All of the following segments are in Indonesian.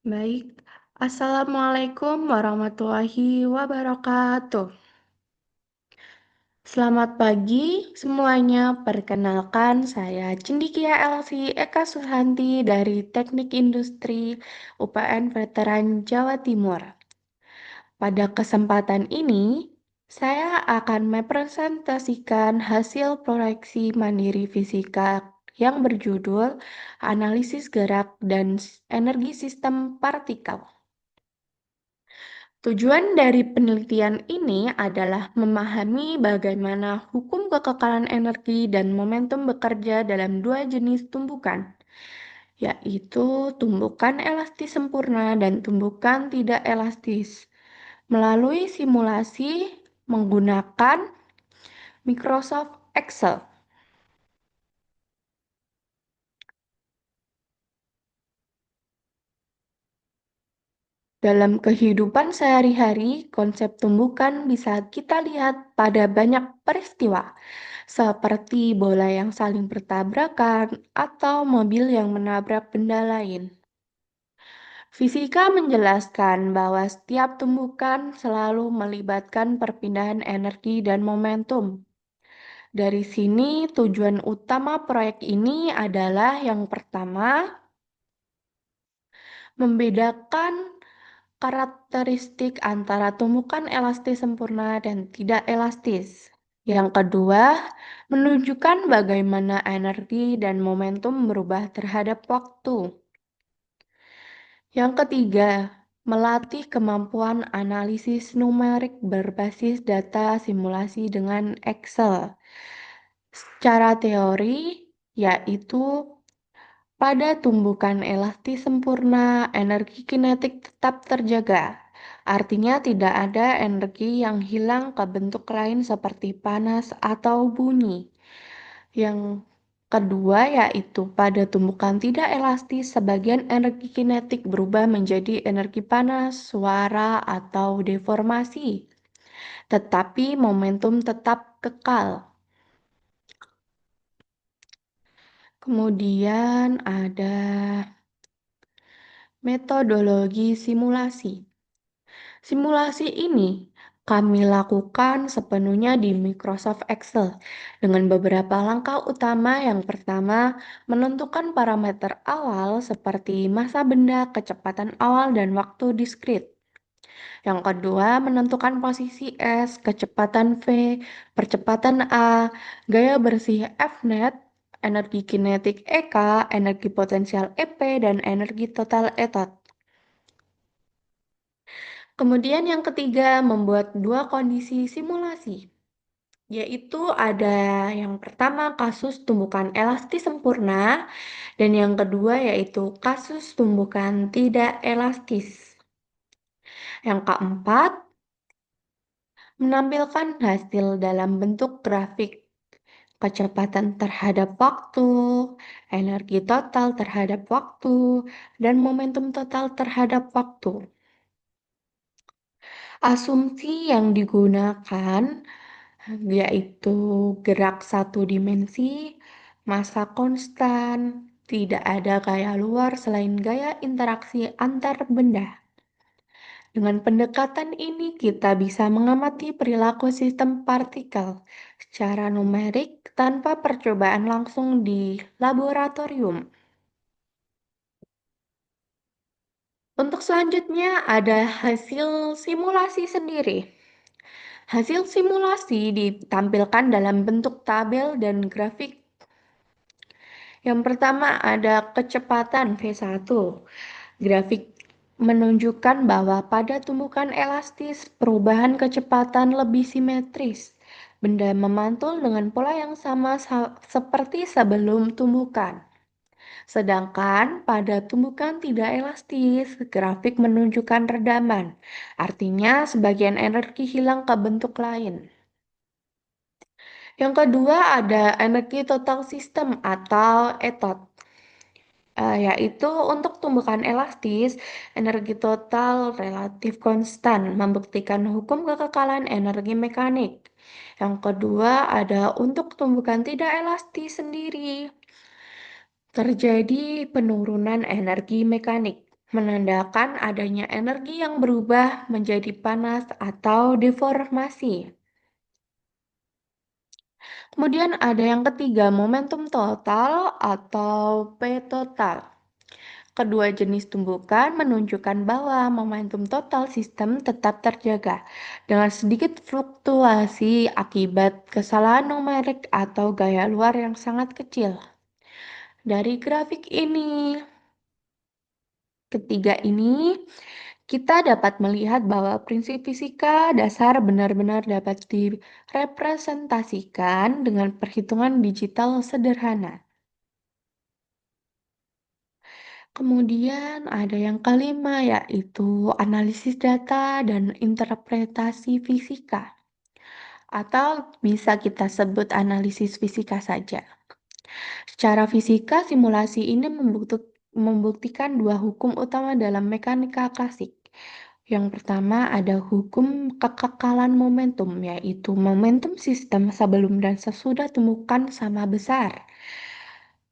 Baik, Assalamualaikum warahmatullahi wabarakatuh. Selamat pagi semuanya, perkenalkan saya Cendikia Elvi Eka Suhanti dari Teknik Industri UPN Veteran Jawa Timur. Pada kesempatan ini, saya akan mempresentasikan hasil proyeksi mandiri fisika yang berjudul Analisis Gerak dan Energi Sistem Partikel. Tujuan dari penelitian ini adalah memahami bagaimana hukum kekekalan energi dan momentum bekerja dalam dua jenis tumbukan, yaitu tumbukan elastis sempurna dan tumbukan tidak elastis, melalui simulasi menggunakan Microsoft Excel. Dalam kehidupan sehari-hari, konsep tumbukan bisa kita lihat pada banyak peristiwa, seperti bola yang saling bertabrakan atau mobil yang menabrak benda lain. Fisika menjelaskan bahwa setiap tumbukan selalu melibatkan perpindahan energi dan momentum. Dari sini, tujuan utama proyek ini adalah yang pertama, membedakan karakteristik antara tumbukan elastis sempurna dan tidak elastis. Yang kedua, menunjukkan bagaimana energi dan momentum berubah terhadap waktu. Yang ketiga, melatih kemampuan analisis numerik berbasis data simulasi dengan Excel. Secara teori, yaitu pada tumbukan elastis sempurna, energi kinetik tetap terjaga. Artinya tidak ada energi yang hilang ke bentuk lain seperti panas atau bunyi. Yang kedua yaitu pada tumbukan tidak elastis, sebagian energi kinetik berubah menjadi energi panas, suara, atau deformasi. Tetapi momentum tetap kekal. Kemudian ada metodologi simulasi. Simulasi ini kami lakukan sepenuhnya di Microsoft Excel dengan beberapa langkah utama. Yang pertama, menentukan parameter awal seperti massa benda, kecepatan awal, dan waktu diskrit. Yang kedua, menentukan posisi S, kecepatan V, percepatan A, gaya bersih Fnet, energi kinetik EK, energi potensial EP, dan energi total ETOT. Kemudian yang ketiga, membuat dua kondisi simulasi, yaitu ada yang pertama kasus tumbukan elastis sempurna, dan yang kedua yaitu kasus tumbukan tidak elastis. Yang keempat, menampilkan hasil dalam bentuk grafik kecepatan terhadap waktu, energi total terhadap waktu, dan momentum total terhadap waktu. Asumsi yang digunakan yaitu gerak satu dimensi, massa konstan, tidak ada gaya luar selain gaya interaksi antar benda. Dengan pendekatan ini, kita bisa mengamati perilaku sistem partikel secara numerik tanpa percobaan langsung di laboratorium. Untuk selanjutnya, ada hasil simulasi sendiri. Hasil simulasi ditampilkan dalam bentuk tabel dan grafik. Yang pertama ada kecepatan V1. Grafik menunjukkan bahwa pada tumbukan elastis, perubahan kecepatan lebih simetris. Benda memantul dengan pola yang sama seperti sebelum tumbukan. Sedangkan pada tumbukan tidak elastis, grafik menunjukkan redaman. Artinya sebagian energi hilang ke bentuk lain. Yang kedua ada energi total sistem atau ETOT. Yaitu untuk tumbukan elastis, energi total relatif konstan, membuktikan hukum kekekalan energi mekanik. Yang kedua ada untuk tumbukan tidak elastis sendiri, terjadi penurunan energi mekanik. menandakan adanya energi yang berubah menjadi panas atau deformasi. Kemudian ada yang ketiga, momentum total atau P total. Kedua jenis tumbukan menunjukkan bahwa momentum total sistem tetap terjaga dengan sedikit fluktuasi akibat kesalahan numerik atau gaya luar yang sangat kecil. Dari grafik ketiga ini, kita dapat melihat bahwa prinsip fisika dasar benar-benar dapat direpresentasikan dengan perhitungan digital sederhana. Kemudian ada yang kelima, yaitu analisis data dan interpretasi fisika, atau bisa kita sebut analisis fisika saja. Secara fisika, simulasi ini membuktikan dua hukum utama dalam mekanika klasik. Yang pertama ada hukum kekekalan momentum, yaitu momentum sistem sebelum dan sesudah tumbukan sama besar.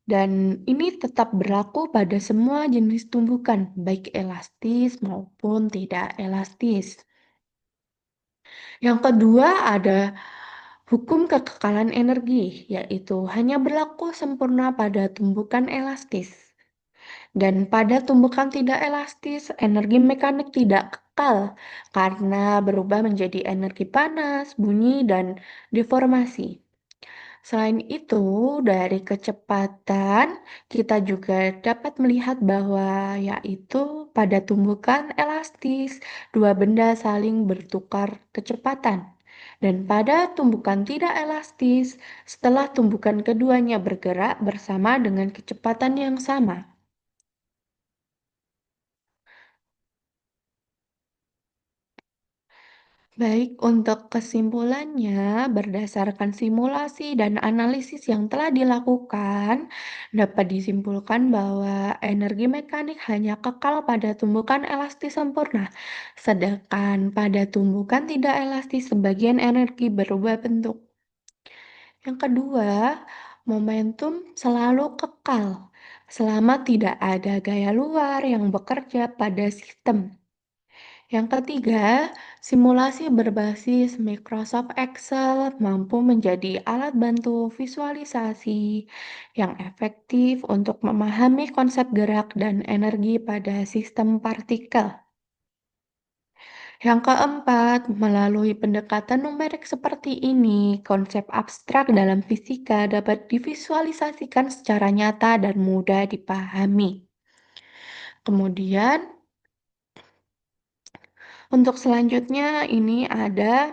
Dan ini tetap berlaku pada semua jenis tumbukan, baik elastis maupun tidak elastis. Yang kedua ada hukum kekekalan energi, yaitu hanya berlaku sempurna pada tumbukan elastis. Dan pada tumbukan tidak elastis, energi mekanik tidak kekal karena berubah menjadi energi panas, bunyi, dan deformasi. Selain itu, dari kecepatan, kita juga dapat melihat bahwa yaitu pada tumbukan elastis, dua benda saling bertukar kecepatan. Dan pada tumbukan tidak elastis, setelah tumbukan keduanya bergerak bersama dengan kecepatan yang sama. Baik, untuk kesimpulannya, berdasarkan simulasi dan analisis yang telah dilakukan, dapat disimpulkan bahwa energi mekanik hanya kekal pada tumbukan elastis sempurna, sedangkan pada tumbukan tidak elastis sebagian energi berubah bentuk. Yang kedua, momentum selalu kekal selama tidak ada gaya luar yang bekerja pada sistem. Yang ketiga, simulasi berbasis Microsoft Excel mampu menjadi alat bantu visualisasi yang efektif untuk memahami konsep gerak dan energi pada sistem partikel. Yang keempat, melalui pendekatan numerik seperti ini, konsep abstrak dalam fisika dapat divisualisasikan secara nyata dan mudah dipahami. Kemudian, untuk selanjutnya ini ada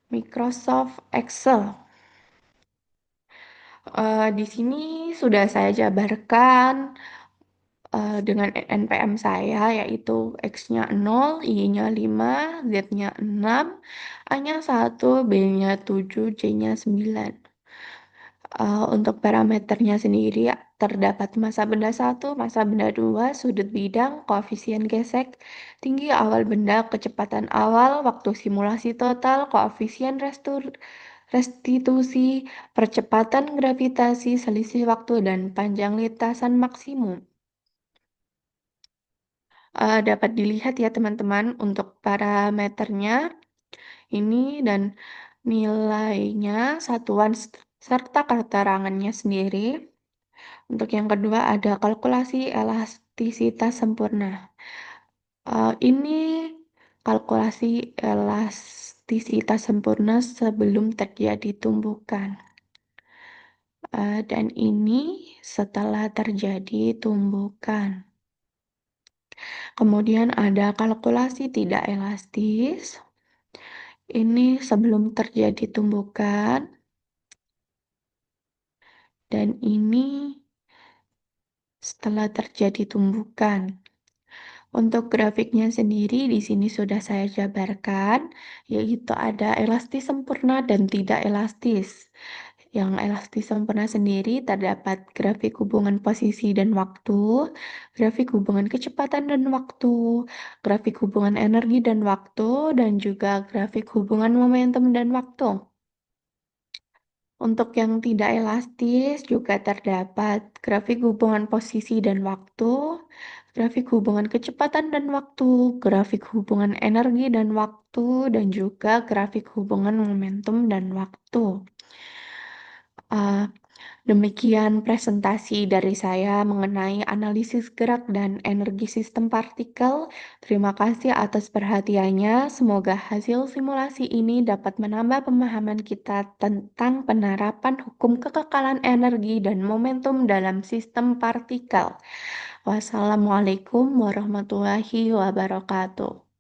Microsoft Excel. Di sini sudah saya jabarkan dengan NPM saya, yaitu X-nya 0, Y-nya 5, Z-nya 6, A-nya 1, B-nya 7, C-nya 9. Untuk parameternya sendiri terdapat massa benda 1, massa benda 2, sudut bidang, koefisien gesek, tinggi awal benda, kecepatan awal, waktu simulasi total, koefisien restitusi, percepatan gravitasi, selisih waktu, dan panjang lintasan maksimum. Dapat dilihat ya teman-teman untuk parameternya ini dan nilainya, satuan serta keterangannya sendiri. Untuk yang kedua ada kalkulasi elastisitas sempurna. Ini kalkulasi elastisitas sempurna sebelum terjadi tumbukan. Dan ini setelah terjadi tumbukan. Kemudian ada kalkulasi tidak elastis. Ini sebelum terjadi tumbukan. Dan ini setelah terjadi tumbukan. Untuk grafiknya sendiri di sini sudah saya jabarkan, yaitu ada elastis sempurna dan tidak elastis. Yang elastis sempurna sendiri terdapat grafik hubungan posisi dan waktu, grafik hubungan kecepatan dan waktu, grafik hubungan energi dan waktu, dan juga grafik hubungan momentum dan waktu. Untuk yang tidak elastis juga terdapat grafik hubungan posisi dan waktu, grafik hubungan kecepatan dan waktu, grafik hubungan energi dan waktu, dan juga grafik hubungan momentum dan waktu. Uh, Demikian presentasi dari saya mengenai analisis gerak dan energi sistem partikel. Terima kasih atas perhatiannya. Semoga hasil simulasi ini dapat menambah pemahaman kita tentang penerapan hukum kekekalan energi dan momentum dalam sistem partikel. Wassalamualaikum warahmatullahi wabarakatuh.